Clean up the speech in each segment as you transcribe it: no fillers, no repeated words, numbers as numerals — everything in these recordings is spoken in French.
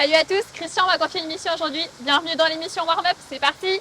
Salut à tous, Christian m'a confié une mission aujourd'hui. Bienvenue dans l'émission Warm Up, c'est parti.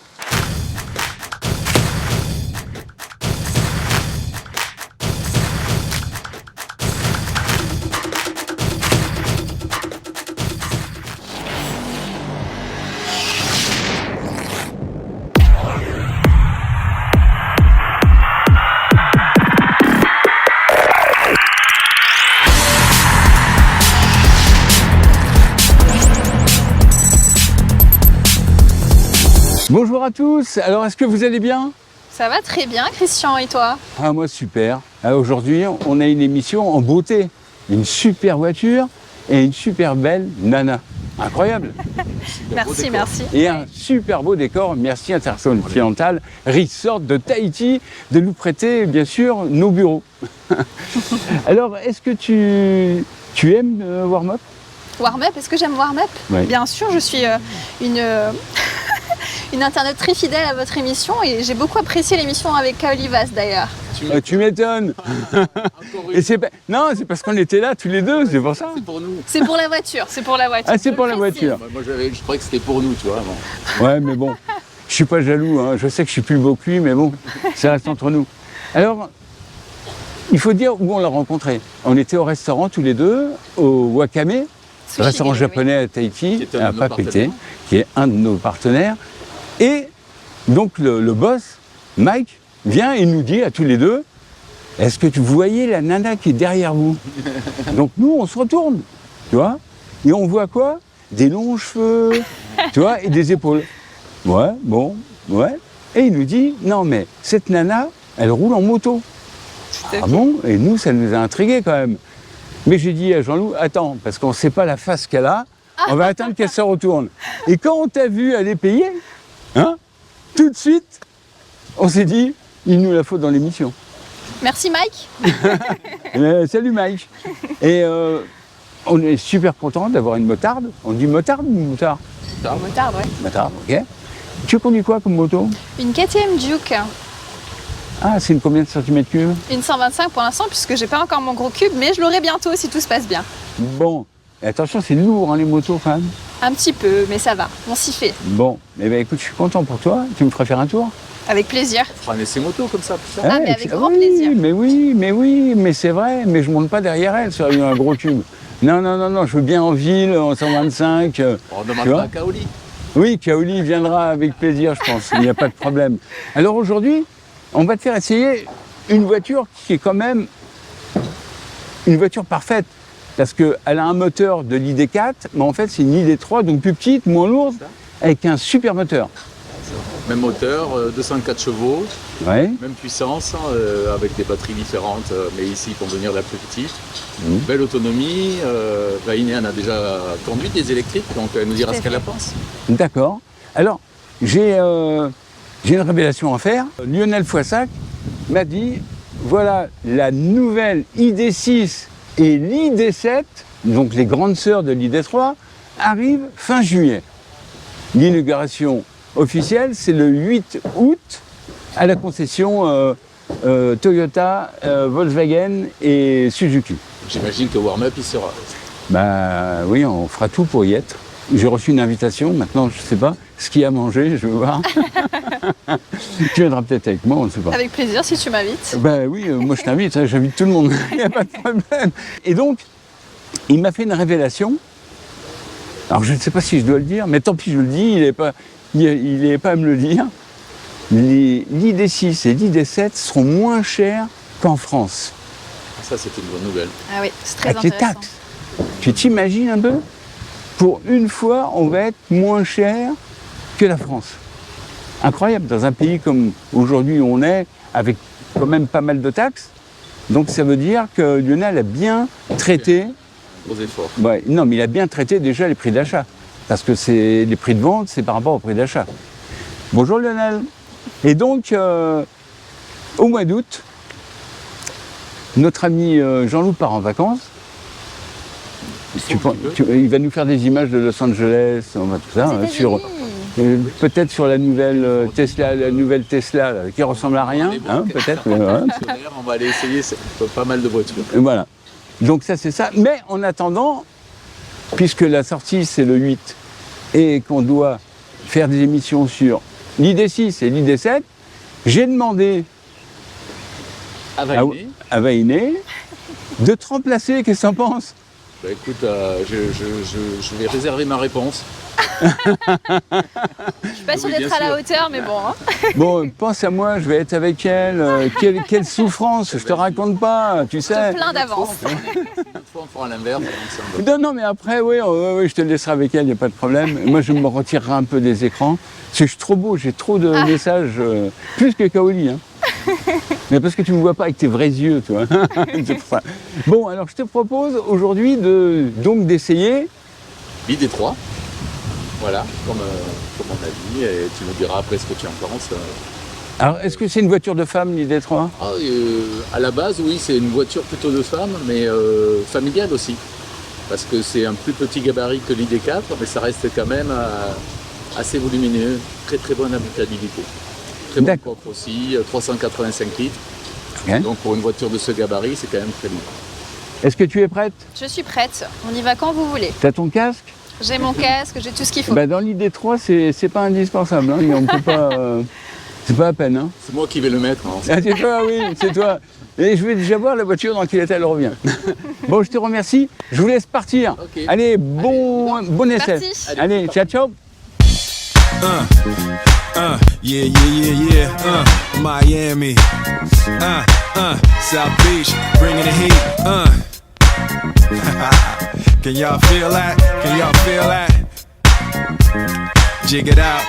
Bonjour à tous, alors est-ce que vous allez bien? Ça va très bien Christian, et toi? Ah moi super, aujourd'hui on a une émission en beauté, une super voiture et une super belle nana, incroyable. Merci. Et un super beau décor, merci Intercontinental Resort de Tahiti de nous prêter bien sûr nos bureaux. Alors est-ce que tu aimes Warm Up? Warm Up, est-ce que j'aime Warm Up? Oui. Bien sûr, je suis une internaute très fidèle à votre émission et j'ai beaucoup apprécié l'émission avec Kaoli Vaz d'ailleurs. Tu m'étonnes. Et non, c'est parce qu'on était là tous les deux, c'est pour ça. C'est pour nous. C'est pour la voiture, c'est pour la voiture. Ah, c'est pour la voiture. Moi, je croyais que c'était pour nous, tu vois. Bon. Ouais, mais bon, je suis pas jaloux, hein. Je sais que je suis plus beau que lui, mais bon, ça reste entre nous. Alors, il faut dire où on l'a rencontré. On était au restaurant tous les deux, au Wakame, Sushi restaurant Grill, japonais à Tahiti, Qui est un de nos à Papeete, partenaires. qui est un de nos partenaires. Et donc le boss, Mike, vient et nous dit à tous les deux, est-ce que vous voyez la nana qui est derrière vous? Donc nous, on se retourne, tu vois, et on voit quoi? Des longs cheveux, tu vois, et des épaules. Ouais, bon, ouais. Et il nous dit, non mais cette nana, elle roule en moto. Ah bon? Et nous, ça nous a intrigués quand même. Mais j'ai dit à Jean-Loup, attends, parce qu'on ne sait pas la face qu'elle a, on va attendre qu'elle se retourne. Et quand on t'a vu aller payer, hein, tout de suite, on s'est dit, il nous la faut dans l'émission. Merci Mike. Salut Mike. Et on est super content d'avoir une motarde. On dit motarde ou motard? Motard, ouais. Motarde, ok. Tu conduis quoi comme moto? Une KTM Duke. Ah, c'est une combien de centimètres cubes? Une 125 pour l'instant puisque j'ai pas encore mon gros cube, mais je l'aurai bientôt si tout se passe bien. Bon, et attention, c'est lourd hein, les motos quand même. Un petit peu, mais ça va, on s'y fait. Bon, eh ben écoute, je suis content pour toi. Tu me ferais faire un tour? Avec plaisir. On fera un essai moto comme ça, plus tard. Ah, mais avec grand oui, plaisir. mais c'est vrai, mais je monte pas derrière elle sur un gros tube. Non, je veux bien en ville, en 125. On tu demandera vois à Kaoli. Oui, Kaoli viendra avec plaisir, je pense, il n'y a pas de problème. Alors aujourd'hui, on va te faire essayer une voiture qui est quand même une voiture parfaite. Parce qu'elle a un moteur de l'ID4, mais en fait c'est une ID3, donc plus petite, moins lourde, avec un super moteur. Même moteur, 204 chevaux, Ouais. même puissance, hein, avec des batteries différentes, mais ici pour venir la plus petite. Mhm. Belle autonomie. Inéane a déjà conduit des électriques, donc elle nous dira ce qu'elle en pense. D'accord. Alors, j'ai une révélation à faire. Lionel Foissac m'a dit, voilà la nouvelle ID6 et l'ID7, donc les grandes sœurs de l'ID3, arrivent fin juillet. L'inauguration officielle, c'est le 8 août à la concession Toyota, Volkswagen et Suzuki. J'imagine que Warm Up y sera. Bah oui, on fera tout pour y être. J'ai reçu une invitation, maintenant je ne sais pas ce qu'il y a à manger, je veux voir. Tu viendras peut-être avec moi, on ne sait pas. Avec plaisir si tu m'invites. Ben oui, moi je t'invite, hein, j'invite tout le monde, il n'y a pas de problème. Et donc, il m'a fait une révélation. Alors je ne sais pas si je dois le dire, mais tant pis, je le dis, il n'est pas à me le dire. L'ID6 et l'ID7 seront moins chers qu'en France. Ça, c'est une bonne nouvelle. Ah oui, c'est très Avec les intéressant. taxes. Tu t'imagines un peu? Pour une fois, on va être moins cher que la France. Incroyable, dans un pays comme aujourd'hui où on est, avec quand même pas mal de taxes. Donc ça veut dire que Lionel a bien traité, Gros effort. ouais, non mais il a bien traité déjà les prix d'achat. Parce que les prix de vente, c'est par rapport au prix d'achat. Bonjour Lionel. Et donc, au mois d'août, notre ami Jean-Loup part en vacances. Il va nous faire des images de Los Angeles, on va tout ça, hein, sur peut-être sur la nouvelle Tesla, là, qui ressemble à rien, hein, peut-être. On va aller essayer pas mal de voitures. Voilà. Donc ça c'est ça. Mais en attendant, puisque la sortie c'est le 8 et qu'on doit faire des émissions sur l'ID6 et l'ID7, j'ai demandé à Vainé de te remplacer. Qu'est-ce que t'en penses? Bah écoute, je vais réserver ma réponse. Je suis pas sûre Oui, d'être bien à la sûr. hauteur, mais bon. Hein. Bon, pense à moi, je vais être avec elle. Quelle souffrance, je te raconte pas, tu Je sais. te plains d'avance. Une fois, on fera l'inverse. donc ça me- Non, mais après, oui, je te laisserai avec elle, il n'y a pas de problème. Moi, je me retirerai un peu des écrans. Parce que je suis trop beau, j'ai trop de messages, plus que Kaoli. Hein. Mais parce que tu ne me vois pas avec tes vrais yeux, toi. C'est pour ça. Bon, alors je te propose aujourd'hui d'essayer. l'ID3. Voilà, comme on a dit, et tu nous diras après ce que tu en penses. Alors, est-ce que c'est une voiture de femme, l'ID3? À la base, oui, c'est une voiture plutôt de femme, mais familiale aussi. Parce que c'est un plus petit gabarit que l'ID4, mais ça reste quand même assez volumineux, très très bonne habitabilité. Très bon D'accord. coffre aussi, 385 litres. Ok. Donc pour une voiture de ce gabarit, c'est quand même très lourd. Est-ce que tu es prête? Je suis prête. On y va quand vous voulez. Tu as ton casque? J'ai mon casque, j'ai tout ce qu'il faut. Bah, dans l'ID3, c'est pas indispensable. Hein. On peut pas. C'est pas à peine. Hein. C'est moi qui vais le mettre. Hein. Ah, c'est toi, oui, c'est toi. Et je vais déjà voir la voiture dans quel état elle revient. Bon, je te remercie. Je vous laisse partir. Ok. Allez, bon essai. Parti. Allez, ciao, ciao. Yeah. Miami. South Beach, bringing the heat. Can y'all feel that? Can y'all feel that? Jig it out.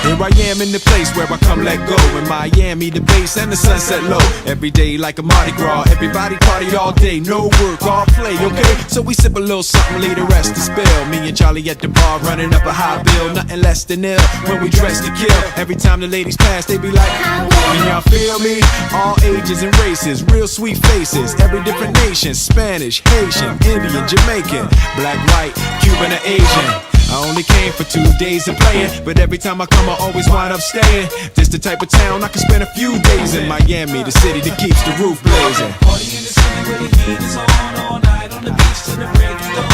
Here I am in the place where I come let go. In Miami, the bass and the sunset low. Every day like a Mardi Gras. Everybody party all day, no work, all play, okay? So we sip a little something, leave the rest to spill. Me and Charlie at the bar running up a high bill. Nothing less than ill when we dress to kill. Every time the ladies pass, they be like, can y'all feel me? All ages and races, real sweet faces. Every different nation, Spanish, Haitian, Indian, Jamaican, black, white, Cuban or Asian. I only came for 2 days of playing, but every time I come I always wind up staying. This the type of town I can spend a few days in. Miami, the city that keeps the roof blazing. Party in the city where the heat is on all night on the beach till the break of dawn.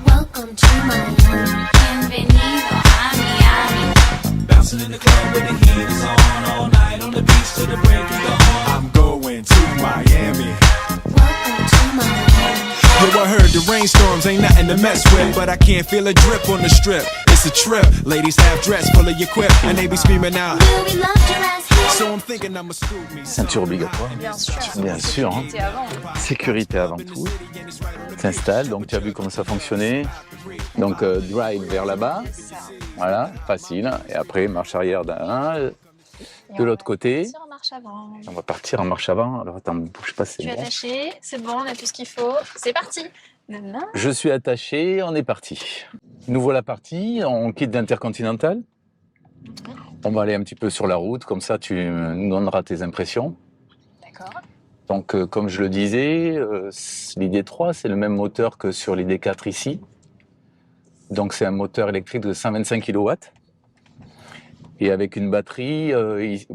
Welcome to Miami. Bienvenido a Miami. Bouncing in the club where the heat is on all night on the beach till the break of dawn. I'm going to Miami. Welcome to Miami. Yo, I heard the rainstorms ain't nothing to mess with, but I can't feel a drip on the strip. It's a trip. Ladies half dressed, full of your quip, and they be screaming out. Will we love your ass here? So I'm thinking I'ma scoop me. Ceinture obligatoire. Bien sûr. Bien sûr. Hein. C'était avant. Sécurité avant tout. T'installes, donc tu as vu comment ça fonctionnait. Donc drive vers là-bas. Voilà, facile. Et après, marche arrière d'un. De l'autre côté. Sur marche avant. On va partir en marche avant. Alors attends, bouge pas, c'est Tu es bon. attaché, c'est bon, on a tout ce qu'il faut. C'est parti. Nanana. Je suis attaché, on est parti. Nous voilà partis, on quitte l'Intercontinental. On va aller un petit peu sur la route, comme ça tu nous donneras tes impressions. D'accord. Donc comme je le disais, l'ID3 c'est le même moteur que sur l'ID4 ici. Donc c'est un moteur électrique de 125 kW. Et avec une batterie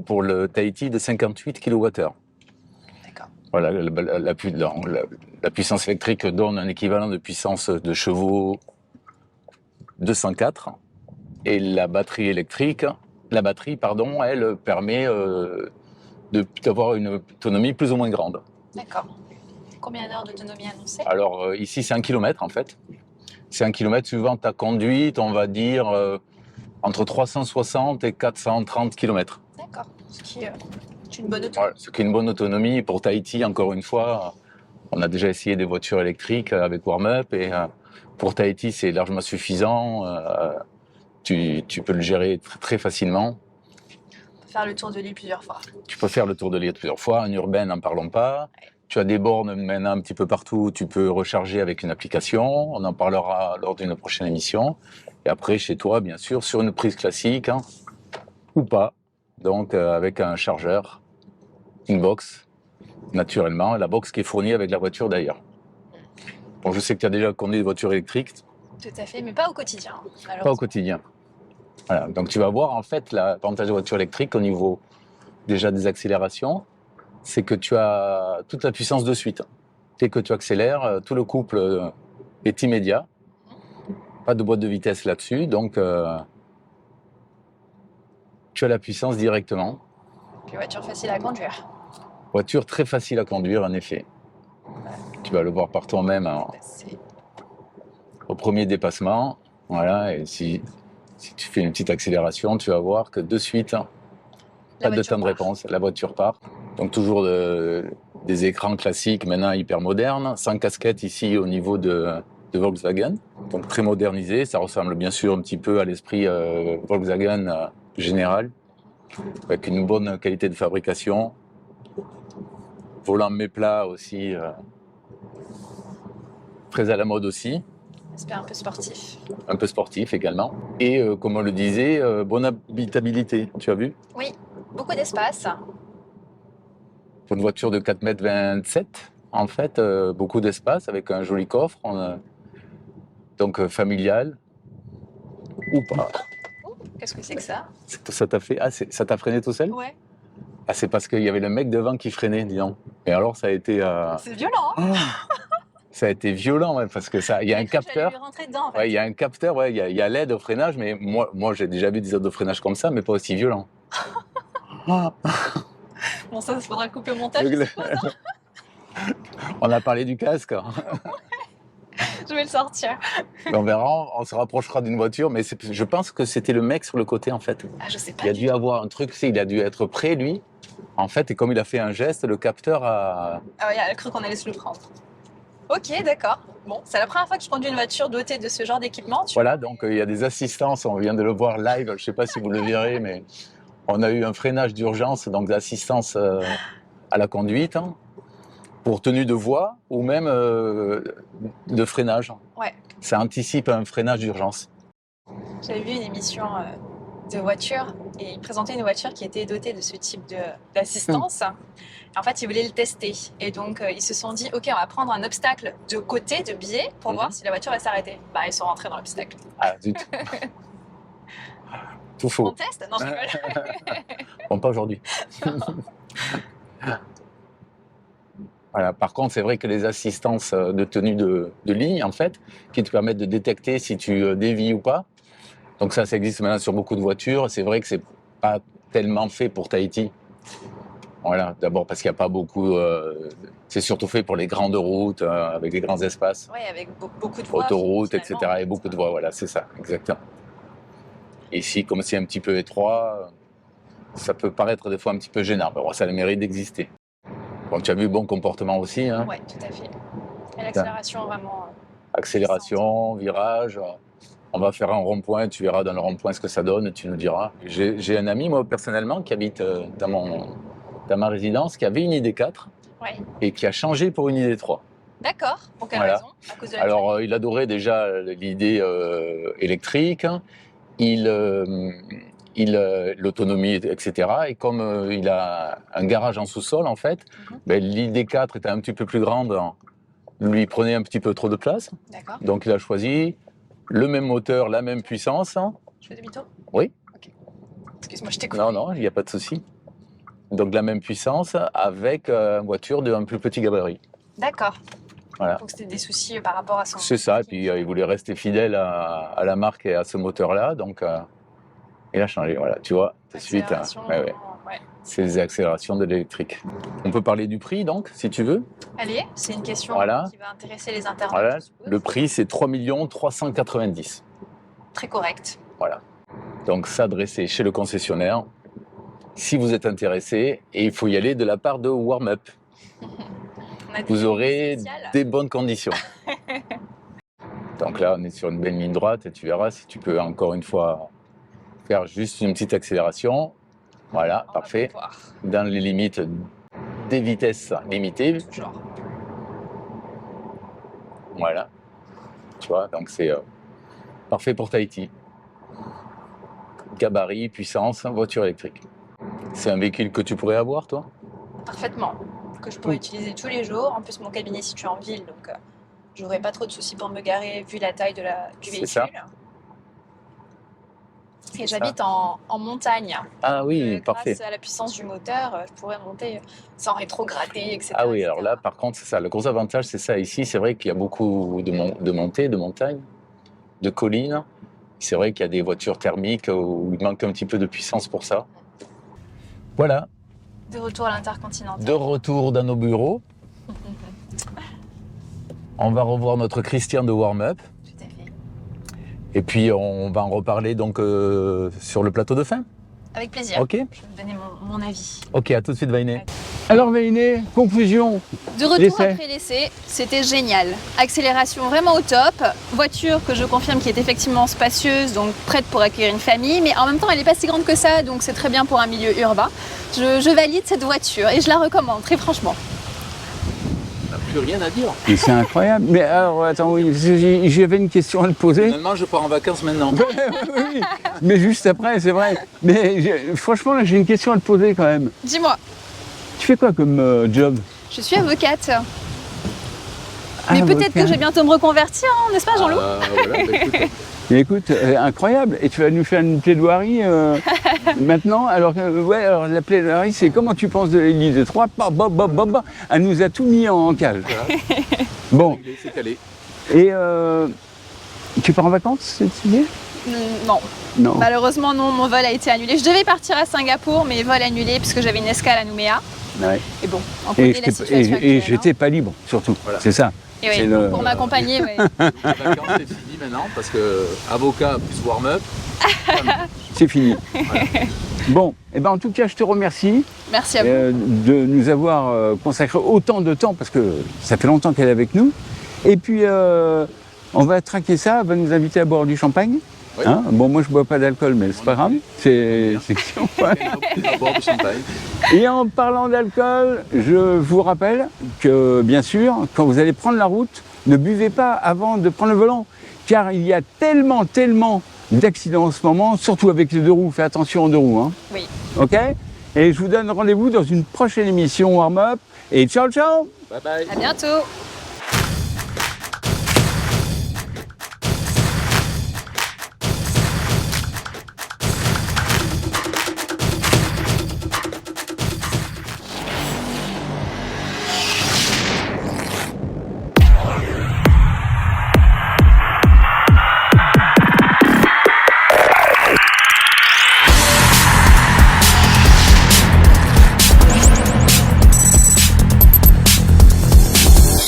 pour le Tahiti de 58 kWh. D'accord. Voilà, la puissance électrique donne un équivalent de puissance de chevaux 204. Et la batterie électrique, elle permet d'avoir une autonomie plus ou moins grande. D'accord. Combien d'heures d'autonomie annoncée? Alors ici c'est 1 km en fait. C'est 1 km suivant ta conduite, on va dire entre 360 et 430 km. D'accord. Ce qui est une bonne autonomie. Voilà, ce qui est une bonne autonomie. Pour Tahiti, encore une fois, on a déjà essayé des voitures électriques avec warm-up et pour Tahiti, c'est largement suffisant. Tu peux le gérer très facilement. On peut faire le tour de l'île plusieurs fois. Tu peux faire le tour de l'île plusieurs fois. En urbaine, n'en parlons pas. Tu as des bornes maintenant un petit peu partout. Tu peux recharger avec une application. On en parlera lors d'une prochaine émission. Et après, chez toi, bien sûr, sur une prise classique hein, ou pas. Donc, avec un chargeur, une box, naturellement. La box qui est fournie avec la voiture d'ailleurs. Bon, je sais que tu as déjà conduit des voitures électriques. Tout à fait, mais pas au quotidien. Pas au malheureusement. quotidien. Voilà. Donc, tu vas voir en fait l'avantage des voitures électriques au niveau déjà des accélérations. C'est que tu as toute la puissance de suite. Dès que tu accélères, tout le couple est immédiat. Pas de boîte de vitesse là-dessus, donc tu as la puissance directement. Puis voiture facile à conduire. Voiture très facile à conduire, en effet. Tu vas le voir par toi-même hein, C'est- au premier dépassement. Voilà, et si tu fais une petite accélération, tu vas voir que de suite, pas de voiture temps de part. réponse, la voiture part. Donc toujours des écrans classiques, maintenant hyper modernes, sans casquette ici au niveau de Volkswagen. Donc très modernisé, ça ressemble bien sûr un petit peu à l'esprit Volkswagen général, avec une bonne qualité de fabrication. Volant méplat aussi, très à la mode aussi, Aspect un peu sportif. un peu sportif également. Et comme on le disait, bonne habitabilité, tu as vu? Oui, beaucoup d'espace. Pour une voiture de 4,27 m, en fait, beaucoup d'espace avec un joli coffre, donc familial ou pas. Qu'est-ce que c'est que ça? Ça t'a fait, ça t'a freiné tout seul? Ouais, Ah, c'est parce qu'il y avait le mec devant qui freinait, disons. Et alors ça a été, c'est violent. Hein. ça a été violent, ouais, parce que il y a un J'ai cru que j'allais capteur. lui rentrer dedans, en fait. Ouais, il y a un capteur, ouais, il y a l'aide au freinage, mais moi j'ai déjà vu des aides au freinage comme ça, mais pas aussi violent. Bon, ça faudra couper au montage. Le- je suppose, hein. On a parlé du casque. Je vais le sortir. On verra, on se rapprochera d'une voiture, mais je pense que c'était le mec sur le côté en fait. Ah, je sais pas. Il a du dû tout. avoir un truc, il a dû être près lui, en fait, et comme il a fait un geste, le capteur a. Ah ouais, elle a cru qu'on allait se le prendre. Ok, d'accord. Bon, c'est la première fois que je conduis une voiture dotée de ce genre d'équipement. Voilà, donc il y a des assistances, on vient de le voir live, je ne sais pas si vous le verrez, mais on a eu un freinage d'urgence, donc d'assistance à la conduite, hein, pour tenue de voie ou même de freinage. Ouais. Ça anticipe un freinage d'urgence. J'avais vu une émission de voiture et ils présentaient une voiture qui était dotée de ce type d'assistance. En fait, ils voulaient le tester. Et donc, ils se sont dit, OK, on va prendre un obstacle de côté, de biais, pour Mhm. voir si la voiture va s'arrêter. Bah, ils sont rentrés dans l'obstacle. Ah, zut. Tout On faux. teste? Non, je rigole. Bon, pas aujourd'hui. Voilà. Par contre, c'est vrai que les assistances de tenue de ligne, en fait, qui te permettent de détecter si tu dévies ou pas. Donc ça existe maintenant sur beaucoup de voitures. C'est vrai que c'est pas tellement fait pour Tahiti. Voilà. D'abord parce qu'il n'y a pas beaucoup. C'est surtout fait pour les grandes routes avec des grands espaces, Oui, avec beaucoup de voies. autoroutes, finalement. etc. Et beaucoup de voies. Voilà, c'est ça, exactement. Ici, comme c'est un petit peu étroit, ça peut paraître des fois un petit peu gênant. Mais bon, ça a le mérite d'exister. Bon, tu as vu bon comportement aussi, hein. Oui, tout à fait. Et l'accélération, vraiment. Accélération, virage. On va faire un rond-point, tu verras dans le rond-point ce que ça donne, tu nous diras. J'ai un ami, moi, personnellement, qui habite dans ma résidence, qui avait une ID4 Ouais. et qui a changé pour une ID3. D'accord. Pour quelle Voilà. raison? À cause de la Alors, il adorait déjà l'idée électrique, l'autonomie, etc. Et comme il a un garage en sous-sol, en fait, ben, l'ID4 était un petit peu plus grande, lui prenait un petit peu trop de place. D'accord. Donc, il a choisi le même moteur, la même puissance. Je fais demi-tour? Oui. Ok. Excuse-moi, je t'écoute. Non, il n'y a pas de souci. Donc, la même puissance avec une voiture d'un plus petit gabarit. D'accord. Voilà. Donc c'était des soucis par rapport à son. C'est ça, et puis il voulait rester fidèle à la marque et à ce moteur-là, donc il a changé, voilà, tu vois, tout de suite, Accélération, ouais. ouais. C'est les accélérations de l'électrique. On peut parler du prix, donc, si tu veux. Allez, c'est une question Voilà. qui va intéresser les internautes. Voilà, je suppose. le prix, c'est 3 390 000. Très correct. Voilà. Donc, s'adresser chez le concessionnaire, si vous êtes intéressé, et il faut y aller de la part de Warm-Up. On a des Vous aurez spéciales. des bonnes conditions. Donc là, on est sur une belle ligne droite et tu verras si tu peux encore une fois faire juste une petite accélération. Voilà, On va parfait. pouvoir. Dans les limites des vitesses limitées. Genre. Voilà. Tu vois, donc c'est parfait pour Tahiti. Gabarit, puissance, voiture électrique. C'est un véhicule que tu pourrais avoir, toi? Parfaitement. Que je pourrais utiliser tous les jours. En plus, mon cabinet est situé en ville, donc j'aurais pas trop de soucis pour me garer vu la taille du C'est véhicule. ça. Et j'habite en montagne. Ah oui, Grâce parfait. à la puissance du moteur, je pourrais monter sans rétrograder, etc. Ah oui, alors etc. là, par contre, c'est ça. Le gros avantage, c'est ça. Ici, c'est vrai qu'il y a beaucoup de montées, de montagnes, de collines. C'est vrai qu'il y a des voitures thermiques où il manque un petit peu de puissance pour ça. Voilà, De retour à l'Intercontinental. de retour dans nos bureaux. On va revoir notre Christian de warm-up. Tout à fait. Et puis, on va en reparler donc sur le plateau de fin. Avec plaisir. Ok. Je vais vous donner mon avis. Ok, à tout de suite, Vainé. Alors Vainé, conclusion. De retour L'essai. après l'essai, c'était génial. Accélération vraiment au top. Voiture que je confirme qui est effectivement spacieuse, donc prête pour accueillir une famille, mais en même temps elle n'est pas si grande que ça, donc c'est très bien pour un milieu urbain. Je valide cette voiture et je la recommande, très franchement. On n'a plus rien à dire. Et c'est incroyable. Mais alors, attends, oui, parce que j'avais une question à te poser. Finalement, je pars en vacances maintenant. Oui, mais juste après, c'est vrai. Mais franchement, là, j'ai une question à te poser quand même. Dis-moi, Tu fais quoi comme job? je suis avocate. Ah, Mais peut-être avocat. que je vais bientôt me reconvertir, hein, n'est-ce pas Jean-Loup Voilà, bah, écoute, Et écoute, incroyable. Et tu vas nous faire une plaidoirie maintenant. Alors, ouais, alors la plaidoirie, c'est comment tu penses de l'Église de Troyes? Elle nous a tout mis en cage. voilà, Bon, c'est calé. et tu pars en vacances cette année? Non, Non. malheureusement non, mon vol a été annulé. Je devais partir à Singapour, mais vol annulé puisque j'avais une escale à Nouméa. Ouais. Et bon, on Et connaît la j'étais situation et actuelle. j'étais pas libre, surtout. Voilà. C'est ça. Et oui, c'est donc le- pour m'accompagner, ouais. Les vacances, c'est fini maintenant parce que avocat plus warm-up. C'est fini. Bon, et ben en tout cas, je te remercie Merci à vous. de nous avoir consacré autant de temps, parce que ça fait longtemps qu'elle est avec nous. Et puis, on va traquer ça, elle va nous inviter à boire du champagne. Oui. Hein, bon, moi, je bois pas d'alcool, mais c'est pas grave. C'est ouais. À bord du champagne. Et en parlant d'alcool, je vous rappelle que, bien sûr, quand vous allez prendre la route, ne buvez pas avant de prendre le volant, car il y a tellement d'accidents en ce moment, surtout avec les deux roues. Fais attention aux deux roues. Hein. Oui. OK? Et je vous donne rendez-vous dans une prochaine émission Warm Up. Et ciao, ciao! Bye bye. À bientôt.